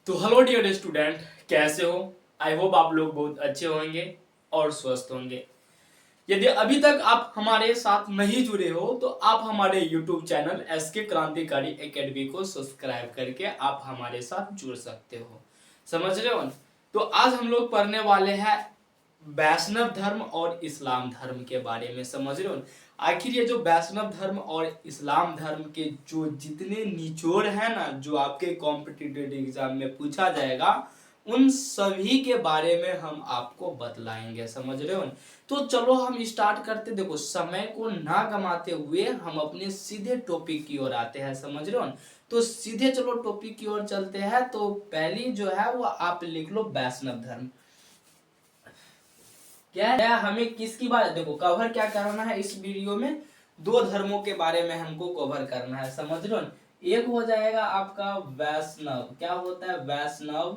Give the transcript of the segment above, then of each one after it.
तो hello dear student, कैसे हो? आई होप आप लोग बहुत अच्छे होंगे और स्वस्थ होंगे। यदि अभी तक आप हमारे साथ नहीं जुड़े हो तो आप हमारे यूट्यूब चैनल एसके क्रांतिकारी एकेडमी को सब्सक्राइब करके आप हमारे साथ जुड़ सकते हो। समझ रहे हो? तो आज हम लोग पढ़ने वाले हैं वैष्णव धर्म और इस्लाम धर्म के बारे में। समझ रहे हो? आखिर ये जो वैष्णव धर्म और इस्लाम धर्म के जो जितने निचोड़ है ना, जो आपके कॉम्पिटिटिव एग्जाम में पूछा जाएगा, उन सभी के बारे में हम आपको बतलाएंगे। समझ रहे हो? तो चलो हम स्टार्ट करते। देखो, समय को ना गमाते हुए हम अपने सीधे टॉपिक की ओर आते हैं। समझ रहे हो? तो सीधे चलो टॉपिक की ओर चलते हैं। तो पहली जो है वो आप लिख लो वैष्णव धर्म। क्या है, हमें किसकी बात, देखो कवर क्या करना है इस वीडियो में, दो धर्मों के बारे में हमको कवर करना है। समझ रहे हो? एक हो जाएगा आपका वैष्णव, क्या होता है वैष्णव,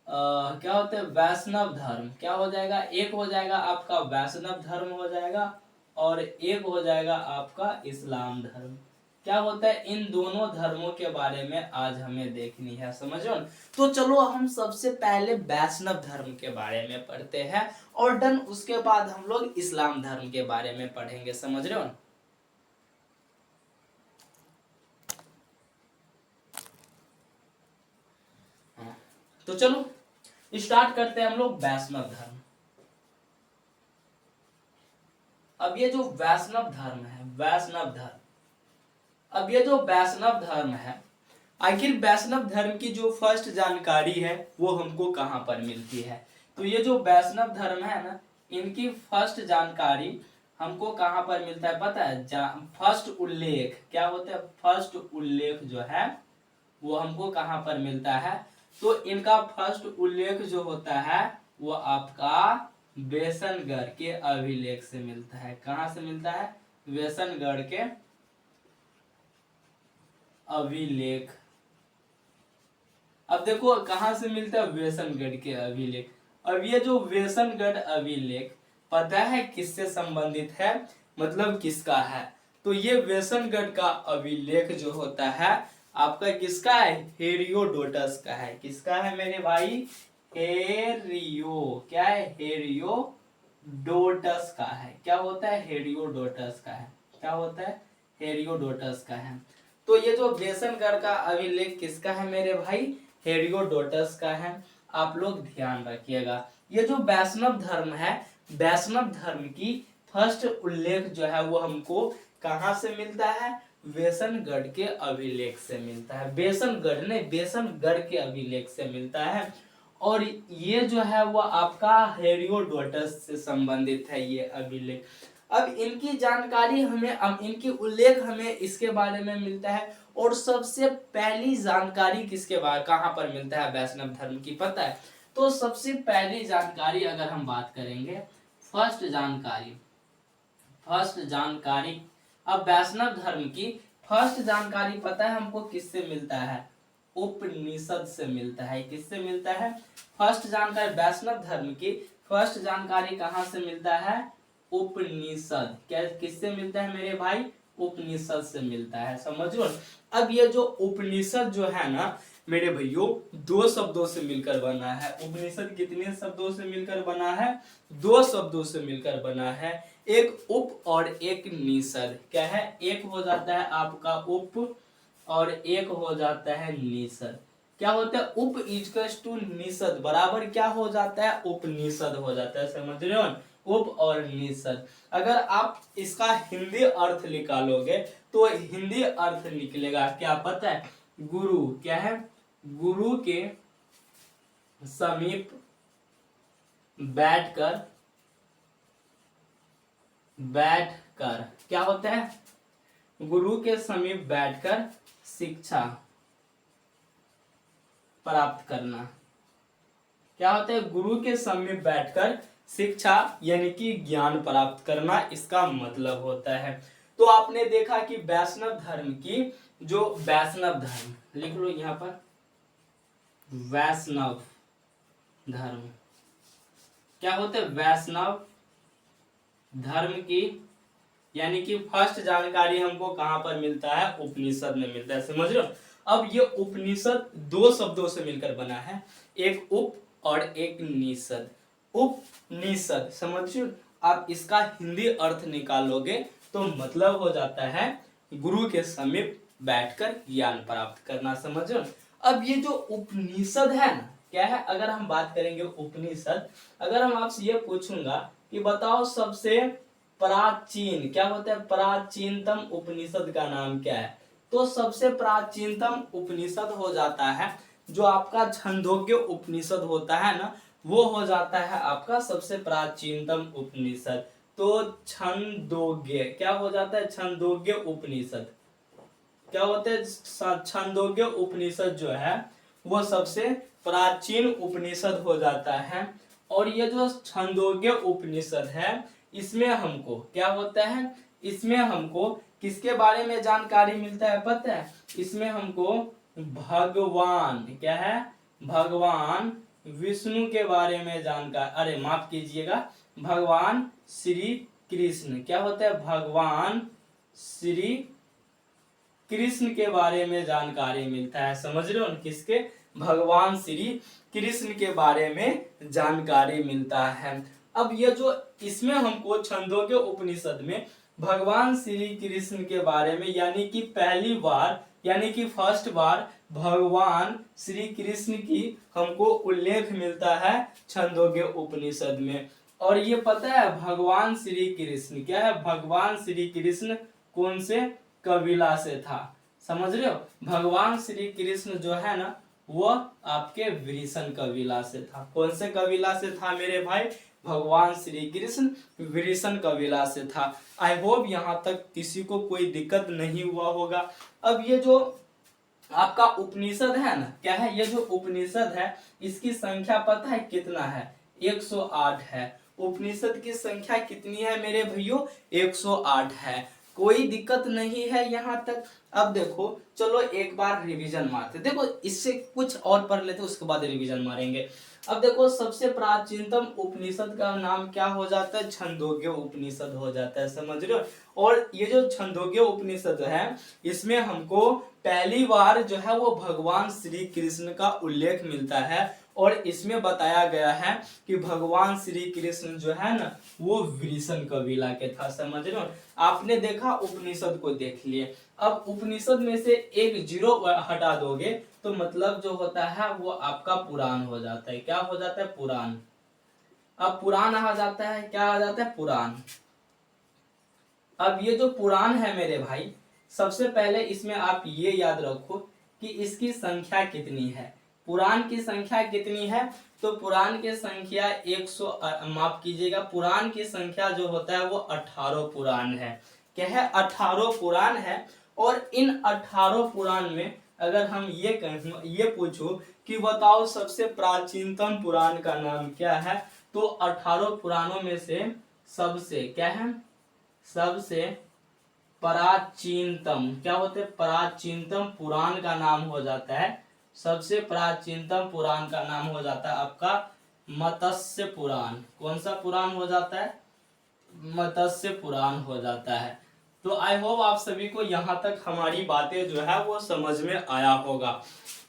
क्या होता है वैष्णव धर्म, क्या हो जाएगा, एक हो जाएगा आपका वैष्णव धर्म हो जाएगा, और एक हो जाएगा आपका इस्लाम धर्म। क्या होता है, इन दोनों धर्मों के बारे में आज हमें देखनी है। समझ रहे हो? तो चलो हम सबसे पहले वैष्णव धर्म के बारे में पढ़ते हैं, और डन उसके बाद हम लोग इस्लाम धर्म के बारे में पढ़ेंगे। समझ रहे हो? तो चलो स्टार्ट करते हैं हम लोग वैष्णव धर्म। अब ये जो वैष्णव धर्म है, वैष्णव धर्म, अब ये जो वैष्णव धर्म है, आखिर वैष्णव धर्म की जो फर्स्ट जानकारी है वो हमको कहाँ पर मिलती है? तो ये जो वैष्णव धर्म है ना, इनकी फर्स्ट जानकारी हमको कहाँ पर मिलता है पता है? फर्स्ट उल्लेख, क्या होता है फर्स्ट उल्लेख जो है वो हमको कहाँ पर मिलता है? तो इनका फर्स्ट उल्लेख जो होता है वो आपका वेसनगढ़ के अभिलेख से मिलता है। कहाँ से मिलता है? वेसनगढ़ के अभिलेख। अब देखो कहां से मिलता है, वेसनगढ़ के अभिलेख। अब ये जो वेसनगढ़ अभिलेख पता है किससे संबंधित है, मतलब किसका है? तो ये वेसनगढ़ का अभिलेख जो होता है आपका किसका है? हेरियोडोटस का है। किसका है मेरे भाई? हेरियो, क्या है? हेरियोडोटस का है। क्या होता है? हेरियोडोटस का है। क्या होता है? हेरियोडोटस का है। तो ये जो वेसनगढ़ का अभिलेख किसका है मेरे भाई? हेरियोडोटस का है। आप लोग ध्यान रखिएगा। ये जो वैष्णव धर्म है, वैष्णव धर्म की फर्स्ट उल्लेख जो है वो हमको कहाँ से मिलता है? वेसनगढ़ के अभिलेख से मिलता है। वेसनगढ़ नहीं, वेसनगढ़ के अभिलेख से मिलता है। और ये जो है वो आपका हेरियोडोटस से संबंधित है ये अभिलेख। अब इनकी जानकारी हमें, अब इनकी उल्लेख हमें इसके बारे में मिलता है। और सबसे पहली जानकारी किसके बारे, कहाँ पर मिलता है वैष्णव धर्म की, पता है? तो सबसे पहली जानकारी अगर हम बात करेंगे, फर्स्ट जानकारी, फर्स्ट जानकारी, अब वैष्णव धर्म की फर्स्ट जानकारी पता है हमको किससे मिलता है? उपनिषद से मिलता है। किससे मिलता है? फर्स्ट जानकारी वैष्णव धर्म की फर्स्ट जानकारी कहाँ से मिलता है? उपनिषद। क्या किससे मिलता है मेरे भाई? उपनिषद से मिलता है। समझो। अब ये जो उपनिषद जो है ना मेरे भैयों, दो शब्दों से मिलकर बना है। उपनिषद कितने शब्दों से मिलकर बना है? दो शब्दों से मिलकर बना है, एक उप और एक निषद। क्या है? एक हो जाता है आपका उप और एक हो जाता है निषद। क्या होता है? उप इक्वल्स टू निषद बराबर क्या हो जाता है? उपनिषद हो जाता है। समझ रहे हो? उप और निषद। अगर आप इसका हिंदी अर्थ निकालोगे तो हिंदी अर्थ निकलेगा क्या पता है? गुरु। क्या है? गुरु के समीप बैठकर, बैठकर क्या होता है? गुरु के समीप बैठकर शिक्षा प्राप्त करना। क्या होता है? गुरु के समीप बैठकर शिक्षा यानी कि ज्ञान प्राप्त करना, इसका मतलब होता है। तो आपने देखा कि वैष्णव धर्म की जो वैष्णव धर्म, लिख लो यहाँ पर वैष्णव धर्म, क्या होता है? वैष्णव धर्म की यानी कि फर्स्ट जानकारी हमको कहां पर मिलता है? उपनिषद में मिलता है। समझ रहे हो? अब ये उपनिषद दो शब्दों से मिलकर बना है, एक उप और एक निषद। उपनिषद समझिए, आप इसका हिंदी अर्थ निकालोगे तो मतलब हो जाता है गुरु के समीप बैठकर ज्ञान प्राप्त करना, समझो। अब ये जो उपनिषद है ना, क्या है, अगर हम बात करेंगे उपनिषद, अगर हम आपसे ये पूछूंगा कि बताओ सबसे प्राचीन, क्या होता है, प्राचीनतम उपनिषद का नाम क्या है, तो सबसे प्राचीनतम उपनिषद हो जाता है जो आपका छंदोग्य उपनिषद होता है ना, वो हो जाता है आपका सबसे प्राचीनतम उपनिषद। तो छंदोग्य क्या हो जाता है, छंदोग्य उपनिषद क्या होता है, छंदोग्य उपनिषद जो है वो सबसे प्राचीन उपनिषद हो जाता है। और ये जो छंदोग्य उपनिषद है, इसमें हमको क्या होता है, इसमें हमको किसके बारे में जानकारी मिलता है पता है, इसमें हमको भगवान, क्या है, भगवान विष्णु के बारे में जानकारी, अरे माफ कीजिएगा, भगवान श्री कृष्ण, क्या होता है, भगवान श्री कृष्ण के बारे में जानकारी मिलता है, समझ रहे हो, किसके, भगवान श्री कृष्ण के बारे में जानकारी मिलता है। अब ये जो इसमें हमको छंदोग्य उपनिषद में भगवान श्री कृष्ण के बारे में, यानी कि पहली बार, यानी कि फर्स्ट बार भगवान श्री कृष्ण की हमको उल्लेख मिलता है छंदोग्य उपनिषद में। और ये पता है भगवान श्री कृष्ण क्या है, भगवान श्री कृष्ण कौन से कबीला से था, समझ रहे हो, भगवान श्री कृष्ण जो है ना वो आपके वृषण कबीला से था। कौन से कबीला से था मेरे भाई, भगवान श्री कृष्ण वृषण कबीला से था। आई होप यहाँ तक किसी को कोई दिक्कत नहीं हुआ होगा। अब ये जो आपका उपनिषद है ना, क्या है, ये जो उपनिषद है इसकी संख्या पता है कितना है, 108 है। उपनिषद की संख्या कितनी है मेरे भाइयों, 108 है। कोई दिक्कत नहीं है यहाँ तक। अब देखो चलो एक बार रिवीजन मारते, देखो इससे कुछ और पढ़ लेते उसके बाद रिवीजन मारेंगे। अब देखो सबसे प्राचीनतम उपनिषद का नाम क्या हो जाता है, छंदोग्य उपनिषद हो जाता है, समझ रहे हो। और ये जो छंदोग्य उपनिषद है इसमें हमको पहली बार जो है वो भगवान श्री कृष्ण का उल्लेख मिलता है। और इसमें बताया गया है कि भगवान श्री कृष्ण जो है ना वो वृषण कबीला के था, समझ रहे हो। आपने देखा उपनिषद को देख लिए। अब उपनिषद में से एक जीरो हटा दोगे तो मतलब जो होता है वो आपका पुराण हो जाता है। क्या हो जाता है, पुराण। अब पुराण आ जाता है, क्या आ जाता है, पुराण। अब ये जो पुराण है मेरे भाई, सबसे पहले इसमें आप ये याद रखो कि इसकी संख्या कितनी है। पुराण की संख्या कितनी है, तो पुराण की संख्या 100, माफ कीजिएगा, पुराण की संख्या जो होता है वो 18 पुराण है। क्या है, 18 पुराण है। और इन 18 पुराण में अगर हम ये पूछो कि बताओ सबसे प्राचीनतम पुराण का नाम क्या है, तो 18 पुराणों में से सबसे क्या है, सबसे प्राचीनतम क्या होते हैं, प्राचीनतम पुराण का नाम हो जाता है, सबसे प्राचीनतम पुराण का नाम हो जाता है आपका मत्स्य पुराण। कौन सा पुराण हो जाता है, मत्स्य पुराण हो जाता है। तो आई होप आप सभी को यहाँ तक हमारी बातें जो है वो समझ में आया होगा।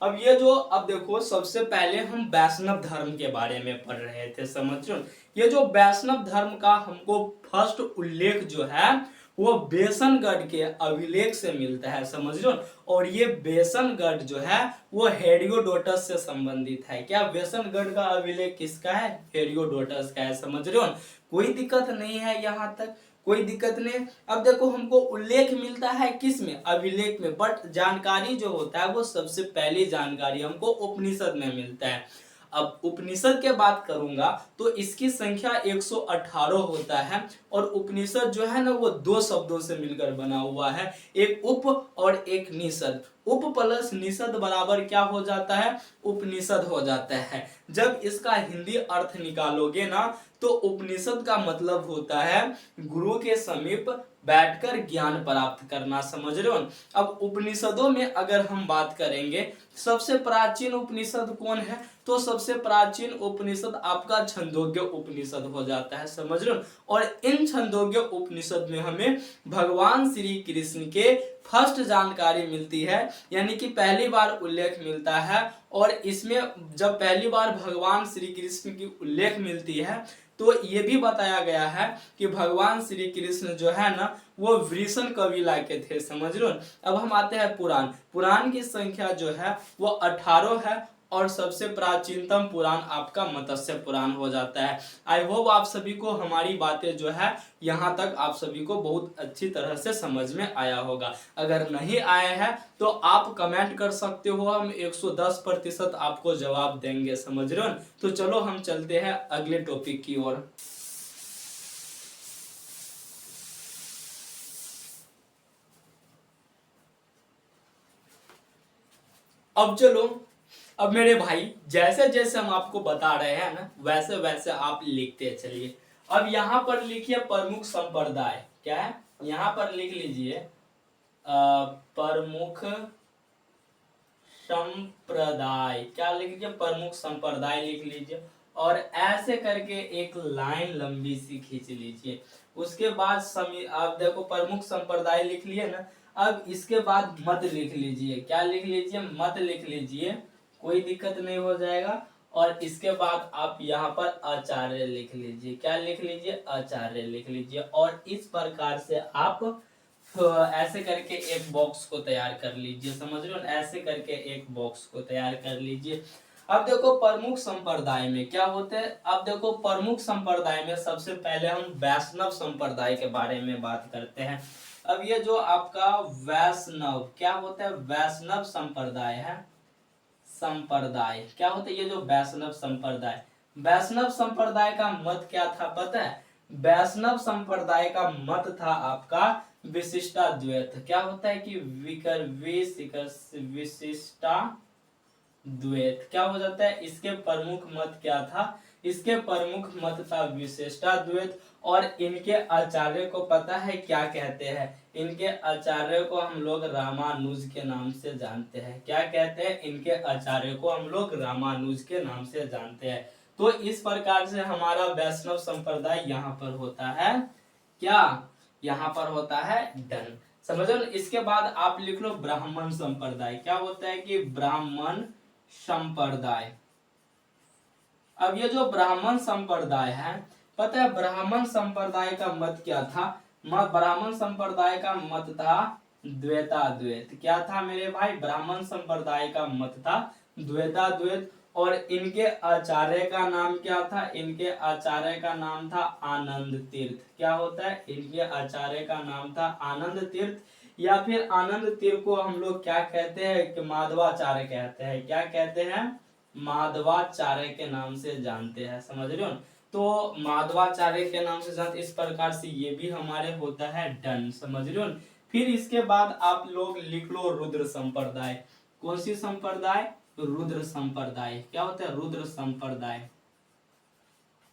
अब ये जो, अब देखो सबसे पहले हम वैष्णव धर्म के बारे में पढ़ रहे थे, समझो। ये जो वैष्णव धर्म का हमको फर्स्ट उल्लेख जो है वो बेसनगढ़ के अभिलेख से मिलता है, समझ लो। और ये बेसनगढ़ जो है वो हेरोडोटस से संबंधित है। क्या बेसनगढ़ का अभिलेख किसका है, हेरोडोटस का है, समझ रहे हो। कोई दिक्कत नहीं है यहाँ तक, कोई दिक्कत नहीं। अब देखो हमको उल्लेख मिलता है किस में, अभिलेख में, बट जानकारी जो होता है वो सबसे पहली जानकारी हमको उपनिषद में मिलता है। अब उपनिषद के बात करूंगा तो इसकी संख्या 118 होता है। और उपनिषद जो है ना वो दो शब्दों से मिलकर बना हुआ है, एक उप और एक निषद। उप प्लस निषद बराबर क्या हो जाता है, उपनिषद हो जाता है। जब इसका हिंदी अर्थ निकालोगे ना तो उपनिषद का मतलब होता है गुरु के समीप बैठकर ज्ञान प्राप्त करना, समझ रहे हो। अब उपनिषदों में अगर हम बात करेंगे सबसे प्राचीन उपनिषद कौन है, तो सबसे प्राचीन उपनिषद आपका छंदोग्य उपनिषद हो जाता है, समझ रहे हो। और इन छंदोग्य उपनिषद में हमें भगवान श्री कृष्ण के फर्स्ट जानकारी मिलती है, यानी कि पहली बार उल्लेख मिलता है। और इसमें जब पहली बार भगवान श्री कृष्ण की उल्लेख मिलती है तो ये भी बताया गया है कि भगवान श्री कृष्ण जो है ना वो वृषण कबीला के थे, समझ लो। अब हम आते हैं पुराण। पुराण की संख्या जो है वो 18 है और सबसे प्राचीनतम पुराण आपका मत्स्य पुराण हो जाता है। आई होप आप सभी को हमारी बातें जो है यहाँ तक आप सभी को बहुत अच्छी तरह से समझ में आया होगा। अगर नहीं आया है तो आप कमेंट कर सकते हो, हम 110% आपको जवाब देंगे, समझ रहे हो। तो चलो हम चलते हैं अगले टॉपिक की ओर। अब चलो, अब मेरे भाई जैसे जैसे हम आपको बता रहे हैं ना वैसे वैसे आप लिखते चलिए। अब यहाँ पर लिखिए प्रमुख संप्रदाय, क्या है यहाँ पर लिख लीजिए प्रमुख संप्रदाय, क्या लिख लीजिए प्रमुख संप्रदाय लिख लीजिए। और ऐसे करके एक लाइन लंबी सी खींच लीजिए। उसके बाद आप देखो प्रमुख संप्रदाय लिख लिए ना, अब इसके बाद मत लिख लीजिए, क्या लिख लीजिए मत लिख लीजिए, कोई दिक्कत नहीं हो जाएगा। और इसके बाद आप यहाँ पर आचार्य लिख लीजिए, क्या लिख लीजिए आचार्य लिख लीजिए। और इस प्रकार से आप तो ऐसे करके एक बॉक्स को तैयार कर लीजिए, समझ रहे हो, ऐसे करके एक बॉक्स को तैयार कर लीजिए। अब देखो प्रमुख संप्रदाय में क्या होते हैं, अब देखो प्रमुख संप्रदाय में सबसे पहले हम वैष्णव संप्रदाय के बारे में बात करते हैं। अब ये जो आपका वैष्णव क्या होता है, वैष्णव संप्रदाय है, संप्रदाय क्या होता है, ये जो वैष्णव संप्रदाय, वैष्णव संप्रदाय का मत क्या था पता है, वैष्णव संप्रदाय का मत था आपका विशिष्टाद्वैत। क्या होता है कि विशिष्टाद्वैत क्या हो जाता है, इसके प्रमुख मत क्या था, इसके प्रमुख मत था विशिष्टाद्वैत। और इनके आचार्य को पता है क्या कहते हैं, इनके आचार्य को हम लोग रामानुज के नाम से जानते हैं, क्या कहते हैं, इनके आचार्य को हम लोग रामानुज के नाम से जानते हैं। तो इस प्रकार से हमारा वैष्णव संप्रदाय यहाँ पर होता है, क्या यहाँ पर होता है डन, समझो। इसके बाद आप लिख लो ब्राह्मण संप्रदाय, क्या होता है कि ब्राह्मण संप्रदाय। अब ये जो ब्राह्मण संप्रदाय है, पता है ब्राह्मण संप्रदाय का मत क्या था, ब्राह्मण संप्रदाय का मत था द्वैताद्वैत। क्या था मेरे भाई, ब्राह्मण संप्रदाय का मत था द्वैताद्वैत। और इनके आचार्य का नाम क्या था, इनके आचार्य का नाम था आनंद तीर्थ। क्या होता है, इनके आचार्य का नाम था आनंद तीर्थ, या फिर आनंद तीर्थ को हम लोग क्या कहते हैं कि माधवाचार्य कहते हैं, क्या कहते हैं, माधवाचार्य के नाम से जानते हैं, समझ रहे हो। तो माधवाचार्य के नाम से जानते, इस प्रकार से ये भी हमारे होता है डन, समझ रहे हो। फिर इसके बाद आप लोग लिख लो रुद्र संप्रदाय। कौन सी संप्रदाय, रुद्र संप्रदाय। क्या होता है, रुद्र संप्रदाय।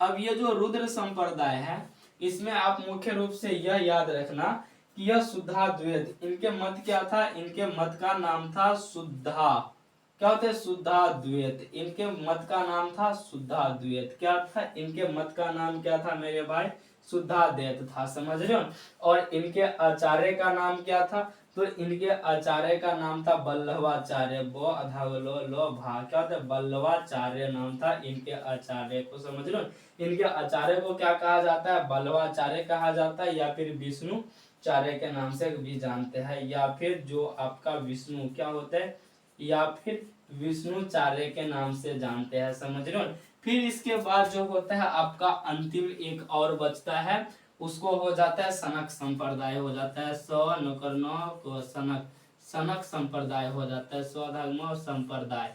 अब ये जो रुद्र संप्रदाय है इसमें आप मुख्य रूप से यह याद रखना कि यह शुद्धाद्वैत, इनके मत क्या था, इनके मत का नाम था शुद्धा, क्या होता है शुद्धाद्वैत, इनके मत का नाम था शुद्धाद्वैत। क्या था, इनके मत का नाम क्या था मेरे भाई, शुद्धाद्वैत था, समझ रहे हो। और इनके आचार्य का नाम क्या था, तो इनके आचार्य का नाम था बल्लभाचार्य, क्या होता है बल्लभाचार्य नाम था इनके आचार्य को, समझ लो। इनके आचार्य को क्या कहा जाता है, बल्लभाचार्य कहा जाता है, या फिर विष्णुचार्य के नाम से भी जानते हैं, या फिर जो आपका विष्णु क्या होता है, या फिर विष्णुचार्य के नाम से जानते हैं, समझ रहे हो। फिर इसके बाद जो होता है आपका अंतिम एक और बचता है, उसको हो जाता है सनक संप्रदाय हो जाता है, सनक, सनक संप्रदाय हो जाता है, स्वधर्म संप्रदाय।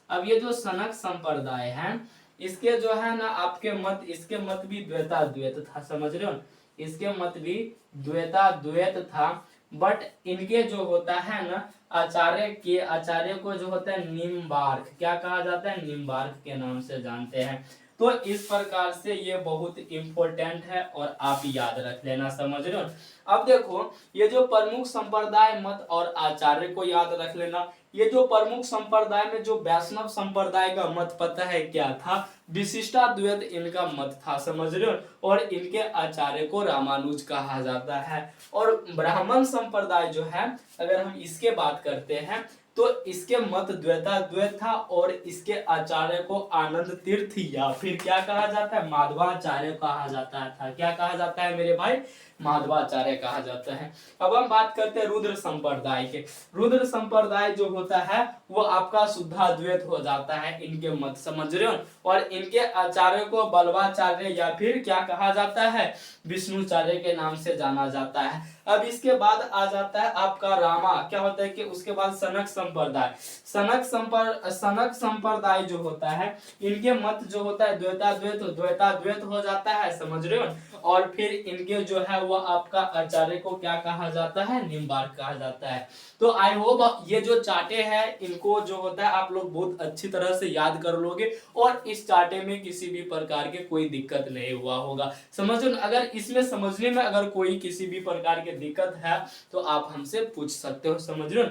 अब ये जो सनक संप्रदाय है इसके जो है ना आपके मत, इसके मत भी द्वैताद्वैत था, समझ रहे हो, इसके मत भी द्वैताद्वैत था। बट इनके जो होता है ना आचार्य के, आचार्य को जो होता है निम्बार्क, क्या कहा जाता है, निम्बार्क के नाम से जानते हैं। तो इस प्रकार से ये बहुत इंपॉर्टेंट है और आप याद रख लेना, समझ रहे हो। अब देखो ये जो प्रमुख संप्रदाय मत और आचार्य को याद रख लेना। ये जो प्रमुख संप्रदाय में जो वैष्णव संप्रदाय का मत पता है क्या था, विशिष्टाद्वैत इनका मत था, समझ रहे हो। और इनके आचार्य को रामानुज कहा जाता है। और ब्राह्मण संप्रदाय जो है, अगर हम इसके बात करते हैं तो इसके मत द्वैताद्वैत था और इसके आचार्य को आनंद तीर्थ या फिर क्या कहा जाता है, माधवाचार्य कहा जाता था। क्या कहा जाता है मेरे भाई, माधवाचार्य कहा जाता है। अब हम बात करते हैं रुद्र संप्रदाय के। रुद्र संप्रदाय जो होता है वो आपका शुद्धाद्वैत हो जाता है इनके मत, समझ रहे हो। और इनके आचार्य को बल्वाचार्य या फिर क्या कहा जाता है, विष्णुचार्य के नाम से जाना जाता है। अब इसके बाद आ जाता है आपका रामा, क्या होता है कि उसके बाद सनक संप्रदाय। सनक संप्रदाय जो होता है इनके मत जो होता है द्वैताद्वैत हो जाता है, समझ रहे हो। और फिर इनके जो है वो आपका आचार्य को क्या कहा जाता है, निम्बार्क कहा जाता है। तो आई होप ये जो चार्टे हैं इनको जो होता है आप लोग बहुत अच्छी तरह से याद कर लोगे और इस चार्टे में किसी भी प्रकार के कोई दिक्कत नहीं हुआ होगा, समझ लो। अगर इसमें समझने में अगर कोई किसी भी प्रकार की दिक्कत है तो आप हमसे पूछ सकते हो, समझ लो।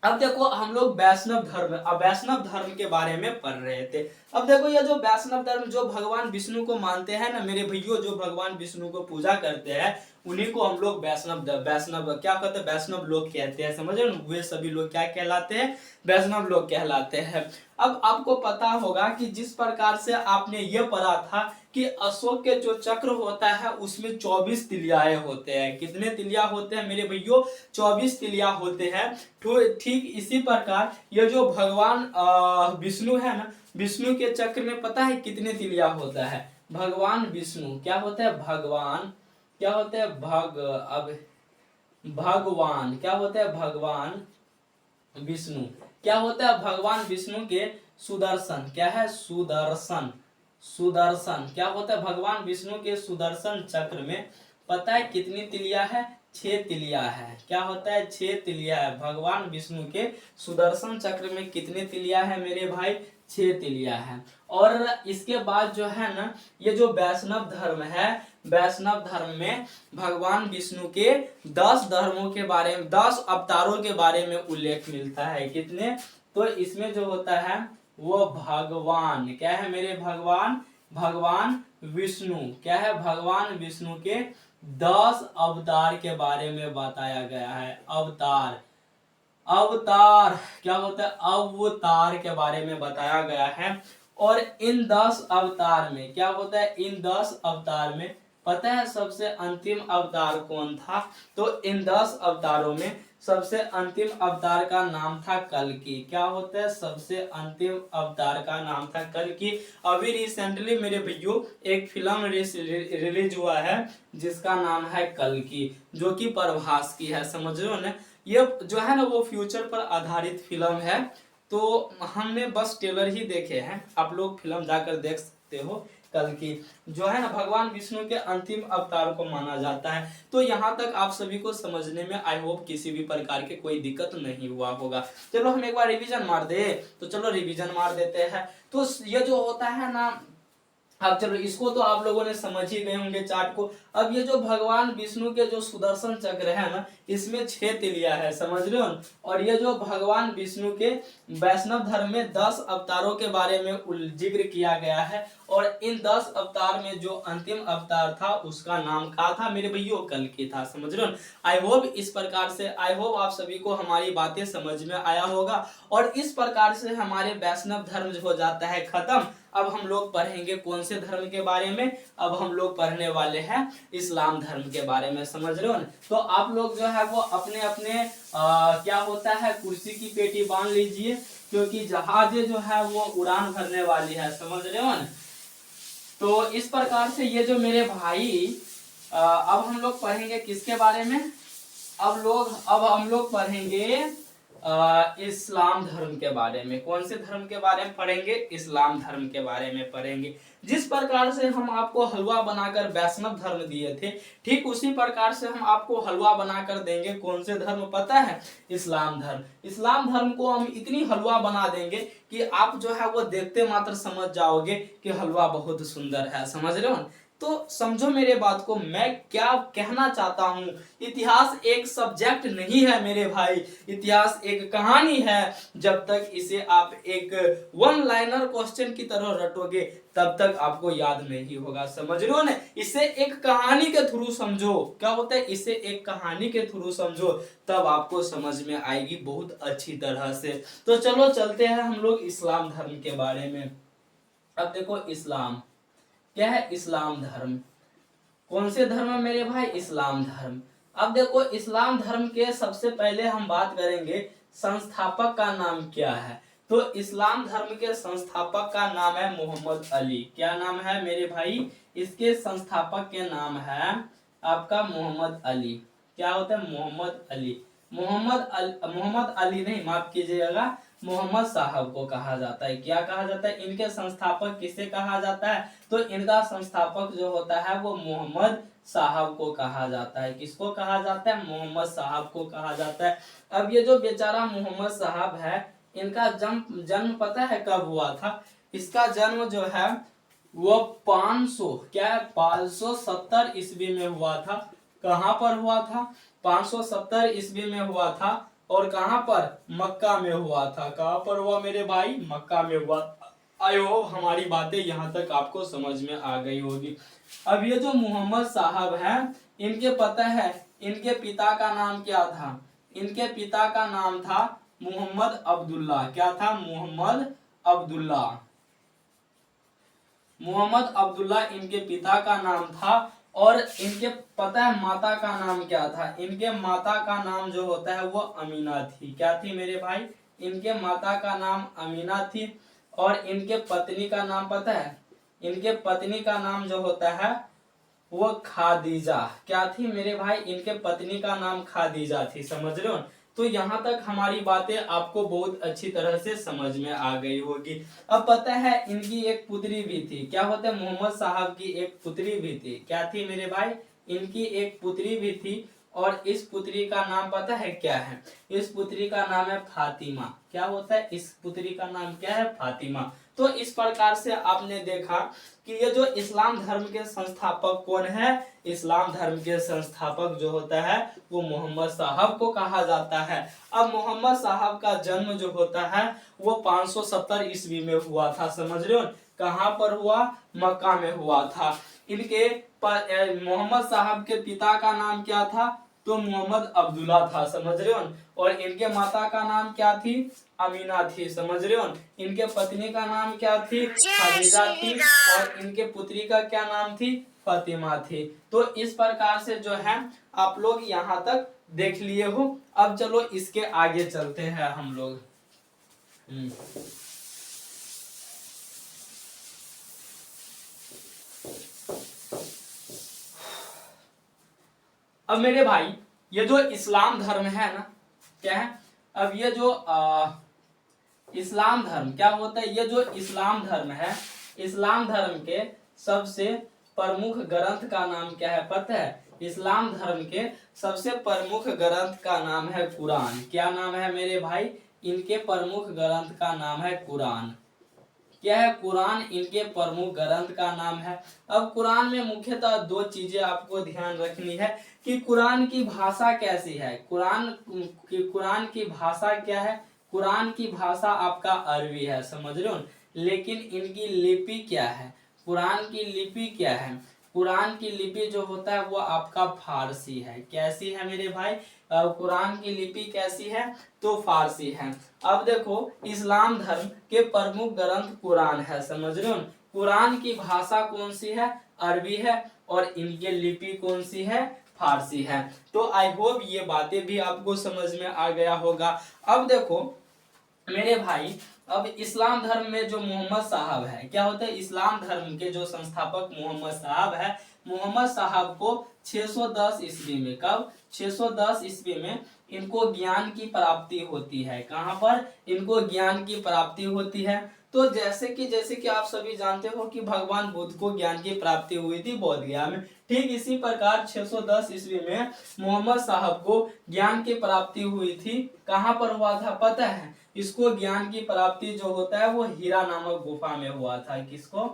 अब देखो हम लोग वैष्णव धर्म के बारे में पढ़ रहे थे। अब देखो ये जो वैष्णव धर्म जो भगवान विष्णु को मानते हैं ना मेरे भैया, जो भगवान विष्णु को पूजा करते हैं उन्हीं को हम लोग वैष्णव क्या कहते हैं, वैष्णव लोग कहते हैं, समझ रहे हो। वे सभी लोग क्या कहलाते हैं, वैष्णव लोग कहलाते हैं। अब आपको पता होगा कि जिस प्रकार से आपने ये पढ़ा था कि अशोक के जो चक्र होता है उसमें 24 तिलियाए होते हैं। कितने तिलिया होते हैं मेरे भैया, 24 तिलिया होते हैं। ठीक इसी प्रकार ये जो भगवान विष्णु है ना, विष्णु के चक्र में पता है कितने तिलिया होता है। भगवान विष्णु क्या होता है, भगवान क्या होता है, भगवान क्या होता है, भगवान विष्णु क्या होता है, भगवान विष्णु के सुदर्शन क्या है, सुदर्शन क्या होता है, भगवान विष्णु के सुदर्शन चक्र में पता है कितनी तिलिया है, 6 तिलिया है। क्या होता है, 6 तिलिया है। भगवान विष्णु के सुदर्शन चक्र में कितने तिलिया है मेरे भाई, 6 तिलिया है। और इसके बाद जो है ना ये जो वैष्णव धर्म है, वैष्णव धर्म में भगवान विष्णु के 10 धर्मों के बारे में 10 अवतारों के बारे में उल्लेख मिलता है। कितने, तो इसमें जो होता है वो भगवान क्या है मेरे, भगवान विष्णु क्या है, भगवान विष्णु के 10 अवतार के बारे में बताया गया है। अवतार क्या होता है, अवतार के बारे में बताया गया है। और इन 10 अवतार में क्या होता है, इन 10 अवतार में पता है सबसे अंतिम अवतार कौन था, तो इन 10 अवतारों में सबसे अंतिम अवतार का नाम था कल्कि। क्या होता है, सबसे अंतिम अवतार का नाम था कल्कि। अभी रिसेंटली मेरे भैया एक फिल्म रिलीज हुआ है जिसका नाम है कल्कि, जो कि प्रभास की है, समझ रहे हो ना। ये जो है ना वो फ्यूचर पर आधारित फिल्म है। तो हमने बस ट्रेलर ही देखे हैं, आप लोग फिल्म जाकर देख सकते हो। कल्कि जो है ना भगवान विष्णु के अंतिम अवतार को माना जाता है। तो यहाँ तक आप सभी को समझने में आई होप किसी भी प्रकार के कोई दिक्कत नहीं हुआ होगा। चलो हम एक बार रिवीजन मार दे, तो चलो रिवीजन मार देते हैं। तो ये जो होता है ना, अब चलो इसको तो आप लोगों ने समझ ही गए होंगे चार्ट को। अब ये जो भगवान विष्णु के जो सुदर्शन चक्र है ना इसमें 6 तिलिया है, समझ रहे हो। और ये जो भगवान विष्णु के वैष्णव धर्म में 10 अवतारों के बारे में जिक्र किया गया है। और इन 10 अवतार में जो अंतिम अवतार था उसका नाम क्या था मेरे भैया, कल्कि था, समझ रहे हो। आई होप इस प्रकार से, आई होप आप सभी को हमारी बातें समझ में आया होगा। और इस प्रकार से हमारे वैष्णव धर्म हो जाता है खत्म। अब हम लोग पढ़ेंगे कौन से धर्म के बारे में, अब हम लोग पढ़ने वाले हैं इस्लाम धर्म के बारे में, समझ रहे हो ना। तो आप लोग जो है वो अपने अपने क्या होता है कुर्सी की पेटी बांध लीजिए, क्योंकि जहाज जो है वो उड़ान भरने वाली है, समझ रहे हो ना। तो इस प्रकार से ये जो मेरे भाई अब हम लोग पढ़ेंगे किसके बारे में, अब हम लोग पढ़ेंगे इस्लाम धर्म के बारे में। कौन से धर्म के बारे में पढ़ेंगे? इस्लाम धर्म के बारे में पढ़ेंगे। जिस प्रकार से हम आपको हलवा बनाकर वैष्णव धर्म दिए थे, ठीक उसी प्रकार से हम आपको हलवा बनाकर देंगे। कौन से धर्म पता है? इस्लाम धर्म। इस्लाम धर्म को हम इतनी हलवा बना देंगे कि आप जो है वो देखते मात्र समझ जाओगे कि हलवा बहुत सुंदर है। समझ रहे हो? तो समझो मेरे बात को, मैं क्या कहना चाहता हूं। इतिहास एक सब्जेक्ट नहीं है मेरे भाई, इतिहास एक कहानी है। जब तक इसे आप एक वन लाइनर क्वेश्चन की तरह रटोगे तब तक आपको याद नहीं होगा। समझ रहे हो ना? इसे एक कहानी के थ्रू समझो। क्या होता है? इसे एक कहानी के थ्रू समझो, तब आपको समझ में आएगी बहुत अच्छी तरह से। तो चलो चलते हैं हम लोग इस्लाम धर्म के बारे में। अब देखो, इस्लाम क्या है? इस्लाम धर्म। कौन से धर्म है मेरे भाई? इस्लाम धर्म। अब देखो, इस्लाम धर्म के सबसे पहले हम बात करेंगे संस्थापक का नाम क्या है। तो इस्लाम धर्म के संस्थापक का नाम है मोहम्मद अली। क्या नाम है मेरे भाई? इसके संस्थापक के नाम है आपका मोहम्मद अली। क्या होता है? मोहम्मद अली। मोहम्मद अली नहीं, माफ कीजिएगा, मोहम्मद साहब को कहा जाता है। क्या कहा जाता है? इनके संस्थापक किसे कहा जाता है? तो इनका संस्थापक जो होता है वो मोहम्मद साहब को कहा जाता है। किसको कहा जाता है? मोहम्मद साहब को कहा जाता है। अब ये जो बेचारा मोहम्मद साहब है, इनका जन्म पता है कब हुआ था? इसका जन्म जो है वो 570 ईस्वी में हुआ था। कहाँ पर हुआ था? 570 ईस्वी में हुआ था। और कहाँ पर? मक्का में हुआ था। कहाँ पर हुआ मेरे भाई? मक्का में हुआ। आई होप हमारी बातें यहाँ तक आपको समझ में आ गई होगी। अब ये जो मोहम्मद साहब हैं, इनके पता है इनके पिता का नाम क्या था? इनके पिता का नाम था मोहम्मद अब्दुल्ला। क्या था? मोहम्मद अब्दुल्ला। मोहम्मद अब्दुल्ला इनके पिता का नाम था। और इनके पता है माता का नाम क्या था? इनके माता का नाम जो होता है वो अमीना थी। क्या थी मेरे भाई? इनके माता का नाम अमीना थी। और इनके पत्नी का नाम पता है? इनके पत्नी का नाम जो होता है वो खादीजा। क्या थी मेरे भाई? इनके पत्नी का नाम खादीजा थी। समझ रहे हो? तो यहाँ तक हमारी बातें आपको बहुत अच्छी तरह से समझ में आ गई होगी। अब पता है इनकी एक पुत्री भी थी। क्या होता है? मोहम्मद साहब की एक पुत्री भी थी। क्या थी मेरे भाई? इनकी एक पुत्री भी थी। और इस पुत्री का नाम पता है क्या है? इस पुत्री का नाम है फातिमा। क्या होता है? इस पुत्री का नाम क्या है? फातिमा। तो इस प्रकार से आपने देखा कि ये जो इस्लाम धर्म के संस्थापक कौन है? इस्लाम धर्म के संस्थापक जो होता है वो मोहम्मद साहब को कहा जाता है। अब मोहम्मद साहब का जन्म जो होता है वो 570 ईस्वी में हुआ था। समझ रहे हो? कहाँ पर हुआ? मक्का में हुआ था। इनके मोहम्मद साहब के पिता का नाम क्या था? तो मोहम्मद अब्दुल्ला था। समझ रहे हो? और इनके माता का नाम क्या थी? अमीना थी। समझ रहे हो? इनके पत्नी का नाम क्या थी? खदीजा थी। और इनके पुत्री का क्या नाम थी? फातिमा थी। तो इस प्रकार से जो है आप लोग यहाँ तक देख लिए हो। अब चलो इसके आगे चलते हैं हम लोग। अब मेरे भाई ये जो इस्लाम धर्म है ना, क्या है? अब ये जो इस्लाम धर्म क्या होता है? ये जो इस्लाम धर्म है, इस्लाम धर्म के सबसे प्रमुख ग्रंथ का नाम क्या है पता है? इस्लाम धर्म के सबसे प्रमुख ग्रंथ का नाम है कुरान। क्या नाम है मेरे भाई? इनके प्रमुख ग्रंथ का नाम है कुरान। क्या है? कुरान इनके प्रमुख ग्रंथ का नाम है। अब कुरान में मुख्यतः दो चीजें आपको ध्यान रखनी है कि कुरान की भाषा कैसी है। कुरान की भाषा क्या है? कुरान की भाषा आपका अरबी है। समझ रहे हो? लेकिन इनकी लिपि क्या है? कुरान की लिपि क्या है? कुरान की लिपि जो होता है वो आपका फारसी है। कैसी है मेरे भाई? कुरान की लिपि कैसी है? तो फारसी है। अब देखो, इस्लाम धर्म के प्रमुख ग्रंथ कुरान है। समझ रहे हो? कुरान की भाषा कौन सी है? अरबी है। और इनकी लिपि कौन सी है? फारसी है। तो आई होप ये बातें भी आपको समझ में आ गया होगा। अब देखो मेरे भाई, अब इस्लाम धर्म में जो मोहम्मद साहब है, क्या होता है? इस्लाम धर्म के जो संस्थापक मोहम्मद साहब है, मोहम्मद साहब को 610 ईस्वी में, कब? 610 ईस्वी में इनको ज्ञान की प्राप्ति होती है। कहाँ पर इनको ज्ञान की प्राप्ति होती है? तो जैसे कि आप सभी जानते हो कि भगवान बुद्ध को ज्ञान की प्राप्ति हुई थी बोध गया में, ठीक इसी प्रकार 610 ईस्वी में मोहम्मद साहब को ज्ञान की प्राप्ति हुई थी। कहाँ पर हुआ था पता है? इसको ज्ञान की प्राप्ति जो होता है वो हीरा नामक गुफा में हुआ था। किसको?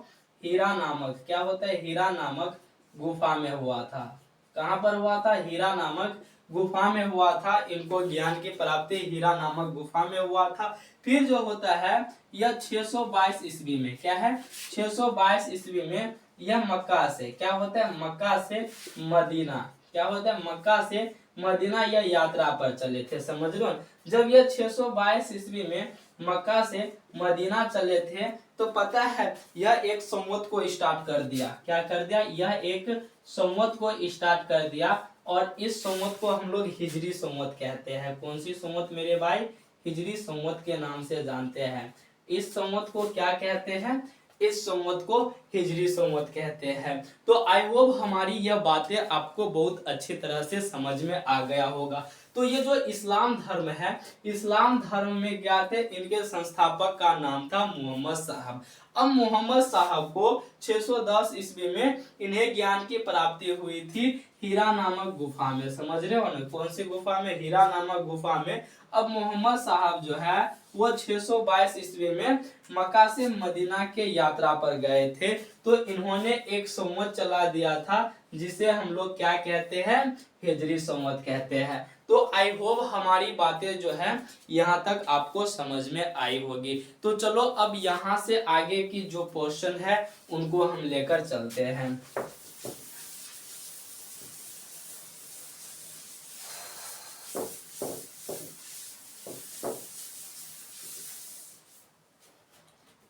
हीरा नामक, क्या होता है? हीरा नामक गुफा में हुआ था। कहाँ पर हुआ था? हीरा नामक गुफा में हुआ था। इनको ज्ञान की प्राप्ति हीरा नामक गुफा में हुआ था। फिर जो होता है यह 622 ईस्वी में, क्या है? 622 ईस्वी में यह मक्का से, क्या होता है? मक्का से मदीना, क्या होता है? मक्का से मदीना यह यात्रा पर चले थे। समझ लो, जब यह 622 ईस्वी में मक्का से मदीना चले थे तो पता है यह एक संवत को स्टार्ट कर दिया। क्या कर दिया? यह एक संवत को स्टार्ट कर दिया और इस संवत को हम लोग हिजरी संवत कहते हैं। कौन सी संवत मेरे भाई? हिजरी संवत के नाम से जानते हैं। इस संवत को क्या कहते हैं? इस संवत को हिजरी संवत कहते हैं। तो आई होप हमारी यह बातें आपको बहुत अच्छी तरह से समझ में आ गया होगा। तो ये जो इस्लाम धर्म है, इस्लाम धर्म में क्या थे? इनके संस्थापक का नाम था मोहम्मद साहब। अब मोहम्मद साहब को 610 ईस्वी में इन्हें ज्ञान की प्राप्ति हुई थी हीरा नामक गुफा में। समझ रहे हो ना? कौन सी गुफा में? हीरा नामक गुफा में। अब मोहम्मद साहब जो है वो 622 ईस्वी में मक्का से मदीना के यात्रा पर गए थे। तो इन्होंने एक संवत चला दिया था जिसे हम लोग क्या कहते हैं? हिजरी संवत कहते हैं। तो आई होप हमारी बातें जो है यहाँ तक आपको समझ में आई होगी। तो चलो अब यहाँ से आगे की जो क्वेश्चन है उनको हम लेकर चलते हैं।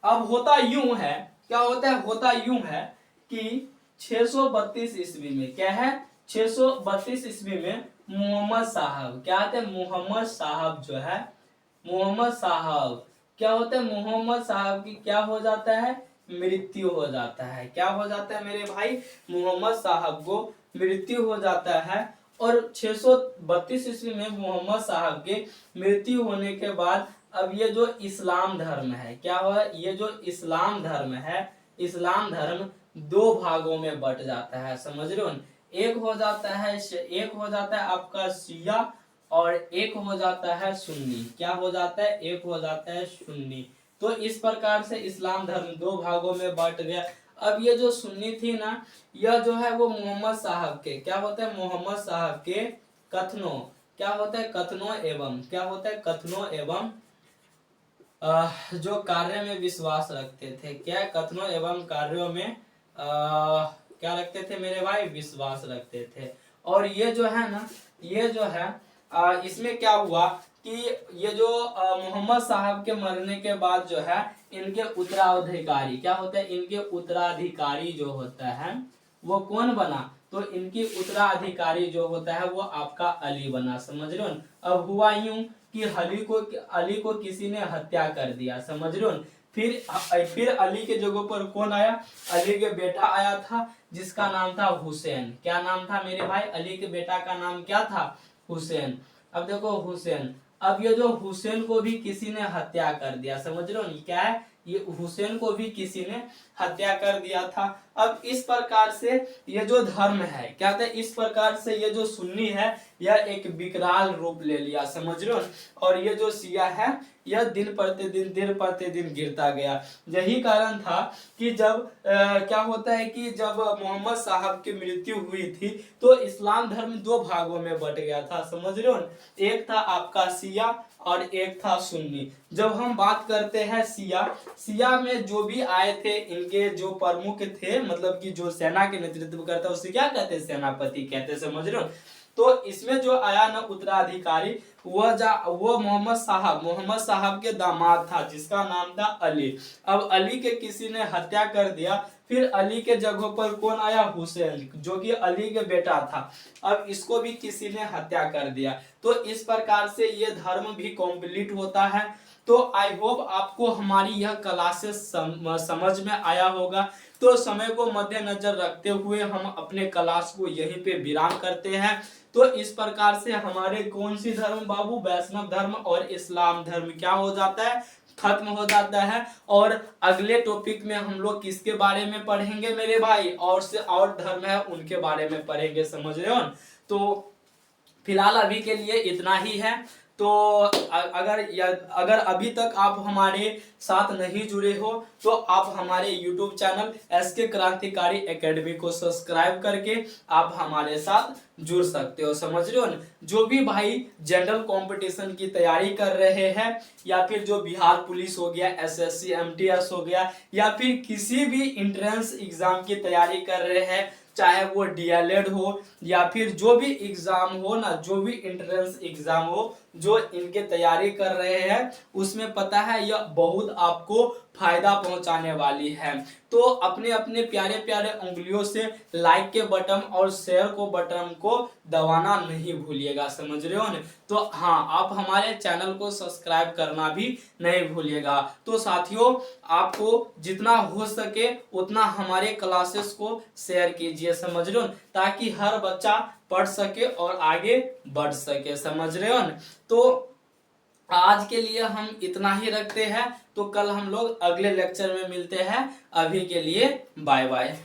अब होता यूं है, क्या होता है? होता यूं है कि 632 ईस्वी में, क्या है? 632 ईस्वी में मोहम्मद साहब, क्या होते हैं? मोहम्मद साहब जो है, मोहम्मद साहब क्या होता है? मोहम्मद साहब की क्या हो जाता है? मृत्यु हो जाता है। क्या हो जाता है मेरे भाई? मोहम्मद साहब को मृत्यु हो जाता है। और 632 ईस्वी में मोहम्मद साहब के मृत्यु होने के बाद अब ये जो इस्लाम धर्म है, क्या हुआ? ये जो इस्लाम धर्म है, इस्लाम धर्म दो भागों में बट जाता है। समझ रहे हो? एक हो जाता है आपका शिया और एक हो जाता है सुन्नी। क्या हो जाता है? एक हो जाता है सुन्नी। तो इस प्रकार से इस्लाम धर्म दो भागों में बट गया। अब ये जो सुन्नी थी ना, यह जो है वो मोहम्मद साहब के, क्या होता है? मोहम्मद साहब के कथनों, क्या होता है? कथनों एवं, क्या होता है? कथनों एवं जो कार्य में विश्वास रखते थे। क्या? कथनों एवं कार्यों में क्या रखते थे मेरे भाई? विश्वास रखते थे। और ये जो है ना, ये जो है इसमें क्या हुआ कि ये जो मोहम्मद साहब के मरने के बाद जो है इनके उत्तराधिकारी, क्या होता है? इनके उत्तराधिकारी जो होता है वो कौन बना? तो इनकी उत्तराधिकारी जो होता है वो आपका अली बना। समझ रहे हो? अब हुआ यूं कि अली को किसी ने हत्या कर दिया। समझ रहे हो? फिर अली के जगह पर कौन आया? अली के बेटा आया था जिसका नाम था हुसैन। क्या नाम था मेरे भाई? अली के बेटा का नाम क्या था? हुसैन। अब देखो हुसैन, अब ये जो हुसैन को भी किसी ने हत्या कर दिया। समझ रहे हो? क्या है? ये हुसैन को भी किसी ने हत्या कर दिया था। अब इस प्रकार से ये जो धर्म है, क्या कहते हैं? इस प्रकार से ये जो सुन्नी है यह एक विकराल रूप ले लिया। समझ रहे हो? और ये जो शिया है यह दिन प्रतिदिन गिरता गया। यही कारण था कि जब क्या होता है कि जब मोहम्मद साहब की मृत्यु हुई थी तो इस्लाम धर्म दो भागों में बट गया था। समझ रहे हो? एक था आपका शिया और एक था सुन्नी। जब हम बात करते हैं शिया में जो भी आए थे इनके जो प्रमुख थे, मतलब कि जो सेना के नेतृत्व करता है उसे क्या कहते हैं? सेनापति कहते हैं। समझ रहे हो? तो इसमें जो आया ना उत्तराधिकारी वो मोहम्मद साहब के दामाद था जिसका नाम था अली। अब अली के किसी ने हत्या कर दिया। फिर अली के जगह पर कौन आया? हुसैन, जो कि अली के बेटा था। अब इसको भी किसी ने हत्या कर दिया। तो इस प्रकार से ये धर्म भी कंप्लीट होता है। तो आई होप आपको हमारी यह क्लासेस समझ में आया होगा। तो समय को मद्देनजर रखते हुए हम अपने क्लास को यहीं पे विराम करते हैं। तो इस प्रकार से हमारे कौन सी धर्म बाबू, वैष्णव धर्म और इस्लाम धर्म क्या हो जाता है, खत्म हो जाता है। और अगले टॉपिक में हम लोग किसके बारे में पढ़ेंगे मेरे भाई, और से और धर्म है उनके बारे में पढ़ेंगे, समझ रहे हो। तो फिलहाल अभी के लिए इतना ही है। तो अगर अभी तक आप हमारे साथ नहीं जुड़े हो तो आप हमारे YouTube चैनल SK क्रांतिकारी एकेडमी को सब्सक्राइब करके आप हमारे साथ जुड़ सकते हो, समझ रहे हो ना। जो भी भाई जनरल कंपटीशन की तैयारी कर रहे हैं, या फिर जो बिहार पुलिस हो गया, SSC MTS हो गया, या फिर किसी भी इंट्रेंस एग्जाम की तैयारी कर रहे हैं, चाहे वो DLED हो या फिर जो भी एग्जाम हो ना, जो भी एंट्रेंस एग्जाम हो जो इनके तैयारी कर रहे हैं, उसमें पता है यह बहुत आपको फायदा पहुंचाने वाली है। तो अपने अपने प्यारे प्यारे उंगलियों से लाइक के बटन और शेयर को बटन को दबाना नहीं भूलिएगा, समझ रहे हो ना। तो हाँ, आप हमारे चैनल को सब्सक्राइब करना भी नहीं भूलिएगा। तो साथियों, आपको जितना हो सके उतना हमारे क्लासेस को शेयर कीजिए, समझ रहे हो, ताकि हर बच्चा पढ़ सके और आगे बढ़ सके, समझ रहे हो ना। तो आज के लिए हम इतना ही रखते हैं। तो कल हम लोग अगले लेक्चर में मिलते हैं। अभी के लिए बाय बाय।